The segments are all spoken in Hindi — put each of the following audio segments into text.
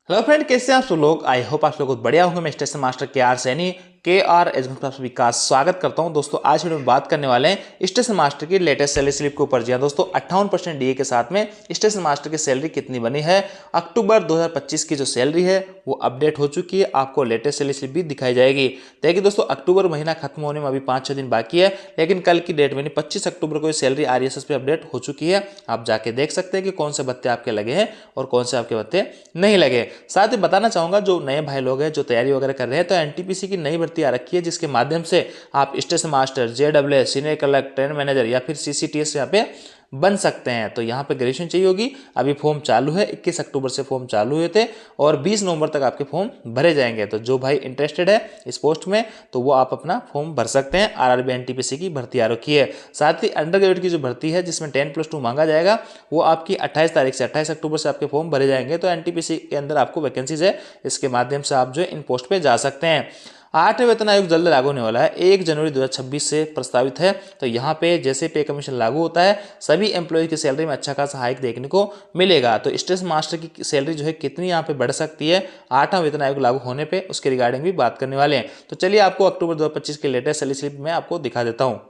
हेलो फ्रेंड, कैसे हैं आप सब लोग। आई होप आप लोग बहुत बढ़िया होंगे। मैं station master KR Saini KR education आप सभी का स्वागत करता हूं। दोस्तों आज वीडियो में बात करने वाले हैं स्टेशन मास्टर की लेटेस्ट सैलरी स्लिप के ऊपर। जी हाँ दोस्तों, 58% डीए के साथ में स्टेशन मास्टर की सैलरी कितनी बनी है। अक्टूबर 2025 की जो सैलरी है वो अपडेट हो चुकी है। आपको लेटेस्ट सैलरी स्लिप भी दिखाई जाएगी। देखिए दोस्तों, अक्टूबर महीना खत्म होने में अभी 5-6 दिन बाकी है, लेकिन कल की डेट में 25 अक्टूबर को सैलरी RSS पे अपडेट हो चुकी है। आप जाके देख सकते हैं कि कौन से भत्ते आपके लगे हैं और कौन से आपके भत्ते नहीं लगे। साथ ही बताना चाहूंगा, जो नए भाई लोग हैं जो तैयारी वगैरह कर रहे हैं, तो एनटीपीसी की नई भर्ती आ रखी है, जिसके माध्यम से आप station master, JWS, senior clerk, train manager या फिर CCTS यहाँ पे बन सकते हैं। तो यहाँ पे ग्रेजुएशन चाहिए होगी। अभी फॉर्म चालू है, 21 अक्टूबर से फॉर्म चालू हुए थे और 20 नवंबर तक आपके फॉर्म भरे जाएंगे। तो जो भाई इंटरेस्टेड है इस पोस्ट में, तो वो आप अपना फॉर्म भर सकते हैं। RRB NTPC की भर्ती आ रखी है। साथ ही अंडर ग्रेजुएट की जो भर्ती है, जिसमें 10+2 मांगा जाएगा, वो आपकी 28 तारीख से 28 अक्टूबर से आपके फॉर्म भरे जाएंगे। तो NTPC के अंदर आपको वैकेंसीज है, इसके माध्यम से आप जो है इन पोस्ट पे जा सकते हैं। 8वें वेतन आयोग जल्द लागू होने वाला है, 1 जनवरी 2026 से प्रस्तावित है। तो यहाँ पे जैसे पे कमीशन लागू होता है, सभी एम्प्लॉय की सैलरी में अच्छा खासा हाइक देखने को मिलेगा। तो स्टेशन मास्टर की सैलरी जो है कितनी यहाँ पे बढ़ सकती है 8वां वेतन आयोग लागू होने पे, उसके रिगार्डिंग भी बात करने वाले हैं। तो चलिए आपको अक्टूबर 2025 के लेटेस्ट सैलरी स्लिप में आपको दिखा देता हूँ।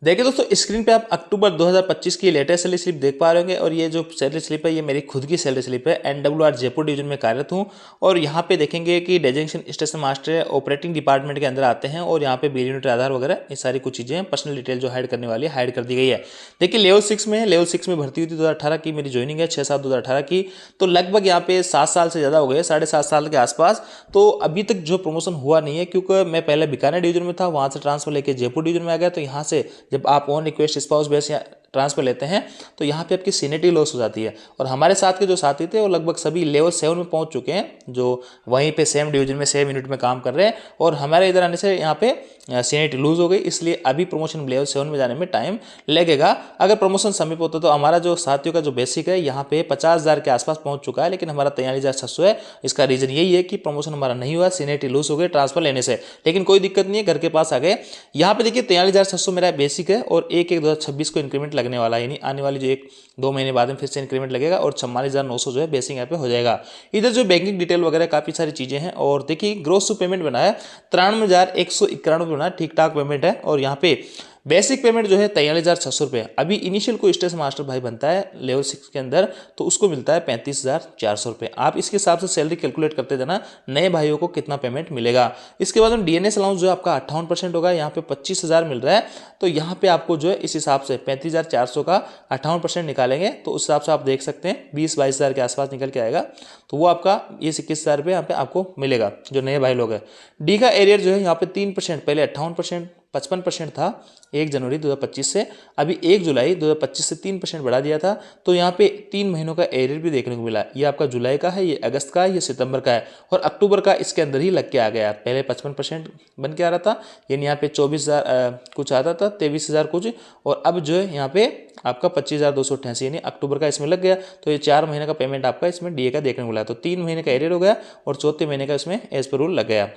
देखिए दोस्तों, स्क्रीन पे आप अक्टूबर 2025 की लेटेस्ट सैलरी स्लिप देख पा रहे होंगे और ये जो सैलरी स्लिप है ये मेरी खुद की सैलरी स्लिप है। NWR जयपुर डिवीजन में कार्यरत हूँ और यहाँ पे देखेंगे कि designation station master operating department के अंदर आते हैं और यहाँ पे बिल यूनिट आधार वगैरह ये सारी कुछ चीज़ें पर्सनल डिटेल जो हाइड करने वाली है हाइड कर दी गई है। देखिए लेवल 6 में है, लेवल 6 में भर्ती हुई थी 2018 की, मेरी ज्वाइनिंग है 6/7/2018 की। तो लगभग यहाँ पे 7 साल से ज़्यादा हो गए, 7.5 साल के आसपास। तो अभी तक जो प्रमोशन हुआ नहीं है, क्योंकि मैं पहले बीकानेर डिवीजन में था, वहाँ से ट्रांसफर लेके जयपुर डिवीजन में आ गया। तो यहाँ से जब आप ऑन रिक्वेस्ट स्पाउस बेस या ट्रांसफर लेते हैं तो यहाँ पे आपकी सीनियरिटी लॉस हो जाती है। और हमारे साथ के जो साथी थे वो लगभग सभी लेवल 7 में पहुंच चुके हैं, जो वहीं पे सेम डिवीजन में सेम यूनिट में काम कर रहे हैं। और हमारे इधर आने से यहाँ पे सीनियरिटी लूज हो गई, इसलिए अभी प्रमोशन लेवल 7 में जाने में टाइम लगेगा। अगर प्रमोशन समीप होता तो हमारा जो साथियों का जो बेसिक है यहाँ पे 50,000 के आसपास पहुंच चुका है, लेकिन हमारा 43,600 है। इसका रीजन यही है कि प्रमोशन हमारा नहीं हुआ, सीनियरिटी लूज हो गई ट्रांसफर लेने से। लेकिन कोई दिक्कत नहीं है, घर के पास आ गए। यहाँ पे देखिए 43,600 मेरा बेसिक है और 1/1/2026 को इंक्रीमेंट लगने वाला है, यानी आने वाली जो 1-2 महीने बाद में फिर से इंक्रीमेंट लगेगा और 44,900 जो है बेसिक यहाँ पे हो जाएगा। इधर जो बैंकिंग डिटेल वगैरह काफी सारी चीजें हैं। और देखिए ग्रोस पेमेंट बना है 93,191 बना, ठीक ठाक पेमेंट है। और यहाँ पे बेसिक पेमेंट जो है 43,600 रुपये। अभी इनिशियल कोई स्टेशन मास्टर भाई बनता है लेवल 6 के अंदर तो उसको मिलता है 35,400 रुपये। आप इसके हिसाब से सैलरी कैलकुलेट करते जाना नए भाइयों को कितना पेमेंट मिलेगा। इसके बाद में DNS अलाउंस जो आपका 58% होगा, यहाँ पे 25,000 मिल रहा है। तो यहाँ पे आपको जो है इस हिसाब से 35,400 का 58% निकालेंगे तो उस हिसाब से आप देख सकते हैं 20-22,000 के आसपास निकल के आएगा। तो वो आपका ये 21,000 रुपये यहाँ पे आपको मिलेगा जो नए भाई लोग हैं। डी का एरियर जो है यहाँ पे 3%, पहले 58% 55% था 1 जनवरी 2025 से, अभी 1 जुलाई 2025 से 3% बढ़ा दिया था। तो यहाँ पे 3 महीनों का एरियर भी देखने को मिला। ये आपका जुलाई का है, ये अगस्त का है, ये सितंबर का है और अक्टूबर का इसके अंदर ही लग के आ गया। पहले 55% बन के आ रहा था, यानी यहाँ पे 24,000 कुछ आता था, 23,000 कुछ। और अब जो है यहाँ पे आपका 25,288 यानी अक्टूबर का इसमें लग गया। तो ये 4 महीने का पेमेंट आपका इसमें DA का देखने को मिला। तो 3 महीने का एरियर हो गया और चौथे महीने का इसमें एज पर रूल लग गया।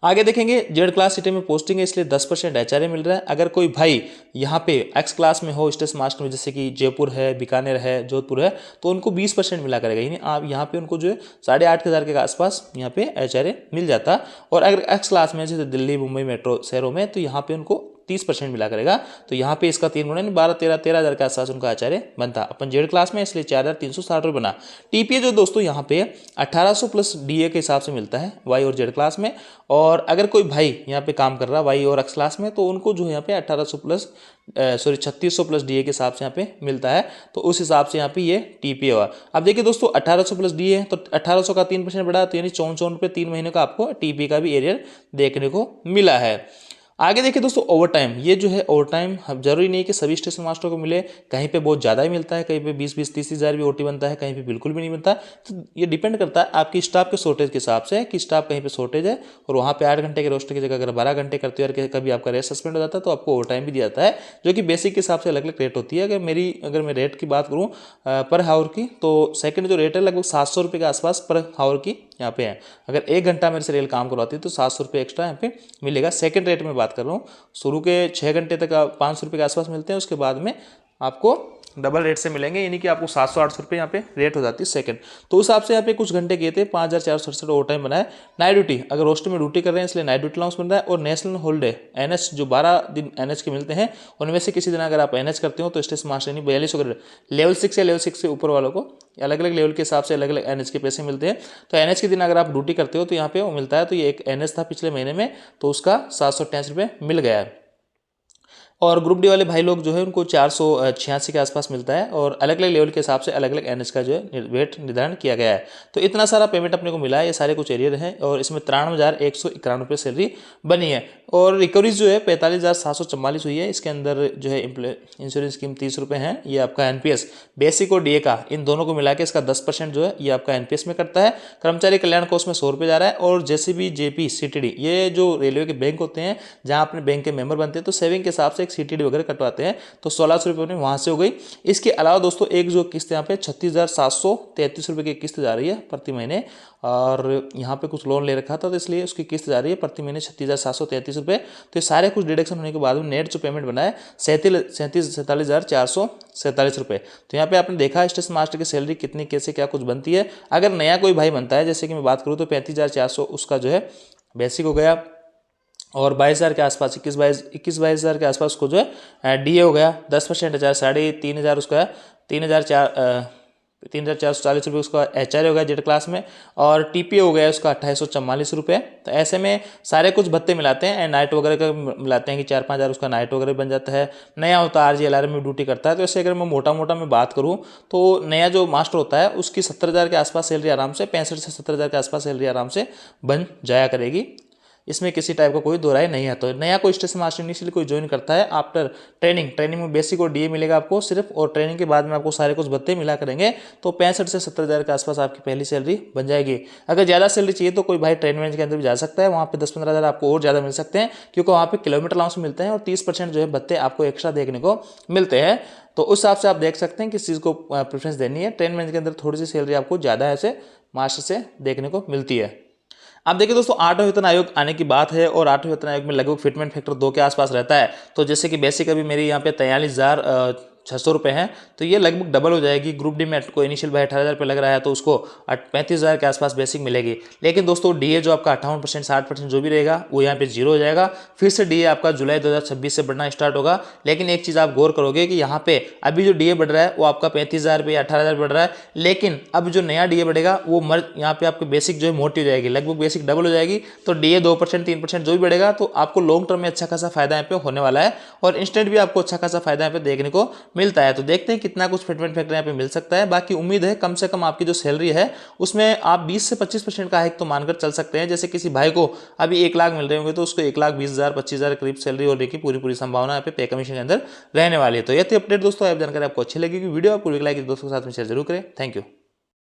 आगे देखेंगे जेड क्लास सिटी में पोस्टिंग है, इसलिए 10% HRA मिल रहा है। अगर कोई भाई यहाँ पे X क्लास में हो स्टेशन मास्टर में, जैसे कि जयपुर है, बीकानेर है, जोधपुर है, तो उनको 20% मिला करेगा, यानी आप यहाँ पे उनको जो है 8,500 के आसपास यहाँ पे HRA मिल जाता। और अगर X क्लास में जैसे दिल्ली, मुंबई मेट्रो शहरों में, तो यहाँ पे उनको 30% मिला करेगा। तो यहाँ पे इसका 3 गुना 12-13,000 के आसपास उनका आचार्य बनता। अपन जेड क्लास में इसलिए 4,360 रुपये बना। TPA जो दोस्तों यहाँ पे 1,800 प्लस DA के हिसाब से मिलता है Y और जेड क्लास में। और अगर कोई भाई यहाँ पे काम कर रहा है Y और X क्लास में, तो उनको जो यहाँ पे 1800 प्लस 3600 प्लस DA के हिसाब से यहाँ पे मिलता है। तो उस हिसाब से यहाँ पे ये TPA हुआ। अब देखिए दोस्तों 1800 प्लस DA है तो 1800 का 3% बढ़ा, तो यानी 54 रुपये 3 महीने का आपको TPA का भी एरियर देखने को मिला है। आगे देखिए दोस्तों ओवर टाइम, ये जो है ओवर टाइम अब जरूरी नहीं कि सभी स्टेशन मास्टरों को मिले, कहीं पे बहुत ज़्यादा ही मिलता है, कहीं पे 20-30 हज़ार भी OT बनता है, कहीं पे बिल्कुल भी नहीं बनता। तो ये डिपेंड करता है आपकी स्टाफ के शॉर्टेज के हिसाब से कि स्टाफ कहीं पे शॉर्टेज है और वहाँ पे 8 घंटे के रोस्टर की जगह अगर 12 घंटे करते हो और कभी आपका रेट सस्पेंड हो जाता है तो आपको ओवर टाइम भी दिया जाता है, जो कि बेसिक के हिसाब से अलग अलग रेट होती है। अगर मैं रेट की बात करूँ पर हावर की, तो सेकंड जो रेट है लगभग 700 रुपये के आसपास पर हावर की यहाँ पे है। अगर 1 घंटा मेरे से रेल काम करवाती है तो 700 रुपये एक्स्ट्रा यहाँ पे मिलेगा। सेकंड रेट में बात कर रहा हूँ, शुरू के 6 घंटे तक 500 रुपये के आसपास मिलते हैं, उसके बाद में आपको डबल रेट से मिलेंगे, यानी कि आपको 700-800 रुपये यहाँ पे रेट हो जाती है सेकंड। तो उस हिसाब से यहाँ पे कुछ घंटे किए थे, 5467 ओवर टाइम बनाया। नाइट ड्यूटी, अगर रोस्टर में ड्यूटी कर रहे हैं इसलिए नाइट ड्यूटी अलाउंस मिल रहा है। और नेशनल हॉलीडे एनएच जो 12 दिन एनएच के मिलते हैं, उनमें से किसी दिन अगर आप एनएच करते हो तो स्टेशन मास्टर यानी 4200 लेवल 6 या लेवल 6 से ऊपर वालों को अलग अलग लेवल के हिसाब से अलग अलग एनएच के पैसे मिलते हैं। तो एनएच के दिन अगर आप ड्यूटी करते हो तो यहाँ पे वो मिलता है। तो ये एक एनएच था पिछले महीने में, तो उसका 788 रुपये मिल गया है। और ग्रुप डी वाले भाई लोग जो है उनको 486 के आसपास मिलता है। और अलग अलग लेवल के हिसाब से अलग अलग एनएच का जो है वेट निर्धारण किया गया है। तो इतना सारा पेमेंट अपने को मिला है, ये सारे कुछ एरियर हैं। और इसमें 93,191 रुपये सैलरी बनी है। और रिकवरीज जो है 45,744 हुई है। इसके अंदर जो है इंश्योरेंस स्कीम 30 रुपये हैं। ये आपका एनपीएस बेसिक और डीए का इन दोनों को मिला के इसका 10% जो है ये आपका एनपीएस में करता है। कर्मचारी कल्याण कोष में 100 रुपये जा रहा है। और जेसीबी, जेपी, सीटीडी, ये जो रेलवे के बैंक होते हैं जहाँ अपने बैंक के मेंबर बनते हैं, तो सेविंग के हिसाब से सीटीडी वगैरह कटवाते हैं, तो 1600 रुपये वहाँ से हो गई। इसके अलावा दोस्तों एक जो किस्त यहाँ पे 36,733 रुपये की किस्त जा रही है प्रति महीने। और यहाँ पे कुछ लोन ले रखा था तो इसलिए उसकी किस्त जा रही है प्रति महीने 36,733 रुपये। तो ये सारे कुछ डिडक्शन होने के बाद में नेट जो पेमेंट बना है 47,47,447 रुपये। तो यहाँ पे आपने देखा स्टेशन मास्टर की सैलरी कितनी कैसे क्या कुछ बनती है। अगर नया कोई भाई बनता है, जैसे कि मैं बात करूँ तो 35,400 उसका जो है बेसिक हो गया। और 22,000 के आसपास 21-22,000 के आसपास उसको जो है डीए हो गया 10%, 3,500 उसका 3,440 रुपये उसका एचआर हो गया जेड क्लास में। और टीपीए हो गया उसका 2,844 रुपये। तो ऐसे में सारे कुछ भत्ते मिलाते हैं, नाइट वगैरह का मिलाते हैं कि 4-5 उसका नाइट वगैरह बन जाता है। नया होता है आरजी एलआरएम में ड्यूटी करता है। तो ऐसे अगर मैं मोटा मैं बात करूँ तो नया जो मास्टर होता है उसकी 70,000 के आसपास सैलरी आराम से 65 से 70,000 के आसपास सैलरी आराम से बन जाया करेगी। इसमें किसी टाइप का कोई दो राय नहीं है। तो नया कोई स्टेशन मास्टर इनिशियली कोई ज्वाइन करता है, आफ्टर ट्रेनिंग में बेसिक और डीए मिलेगा आपको सिर्फ। और ट्रेनिंग के बाद में आपको सारे कुछ भत्ते मिला करेंगे तो 65 से 70,000 के आसपास आपकी पहली सैलरी बन जाएगी। अगर ज़्यादा सैलरी चाहिए तो कोई भाई ट्रेनिंग के अंदर भी जा सकता है, वहाँ पे 10-15 हज़ार आपको और ज़्यादा मिल सकते हैं, क्योंकि वहाँ पे किलोमीटर अलाउंस मिलते हैं और 30% जो है भत्ते आपको एक्स्ट्रा देखने को मिलते हैं। तो उस हिसाब से आप देख सकते हैं किस चीज़ को प्रेफरेंस देनी है। ट्रेन मैनेजर के अंदर थोड़ी सी सैलरी आपको ज़्यादा ऐसे मास्टर से देखने को मिलती है। अब देखिए दोस्तों 8वां वेतन आयोग आने की बात है और 8वें वेतन आयोग में लगभग फिटमेंट फैक्टर 2 के आसपास रहता है। तो जैसे कि बेसिक अभी मेरी यहाँ पे 43,600 रुपये हैं, तो ये लगभग डबल हो जाएगी। ग्रुप डी में को इनिशियल भाई 18,000 रुपये लग रहा है तो उसको 35,000 के आसपास बेसिक मिलेगी। लेकिन दोस्तों डीए जो आपका 58% 60% जो भी रहेगा वो यहाँ पे जीरो हो जाएगा। फिर से डीए आपका जुलाई 2026 से बढ़ना स्टार्ट होगा। लेकिन एक चीज़ आप गौर करोगे कि यहाँ पे अभी जो डीए बढ़ रहा है वो आपका 35,000 रुपये 18,000 बढ़ रहा है। लेकिन अब जो नया डीए बढ़ेगा वो यहाँ पे आपकी बेसिक जो है मोटी हो जाएगी, लगभग बेसिक डबल हो जाएगी। तो डीए 2% 3% जो भी बढ़ेगा तो आपको लॉन्ग टर्म में अच्छा खासा फायदा यहाँ पे होने वाला है। और इंस्टेंट भी आपको अच्छा खासा फायदा यहाँ पे देखने को मिलता है। तो देखते हैं कितना कुछ फिटमेंट फैक्टर यहाँ पे मिल सकता है। बाकी उम्मीद है कम से कम आपकी जो सैलरी है उसमें आप 20 से 25% का हाइक तो मानकर चल सकते हैं। जैसे किसी भाई को अभी 1 लाख मिल रहे होंगे तो उसको 1,20,000 25,000 करीब सैलरी होने की पूरी संभावना यहाँ पे कमीशन के अंदर रहने वाली है। तो ये थी अपडेट दोस्तों। आप जानकारी आपको अच्छी लगेगी, वीडियो आपको लाइक दोस्तों के साथ में शेयर जरूर करें। Thank you.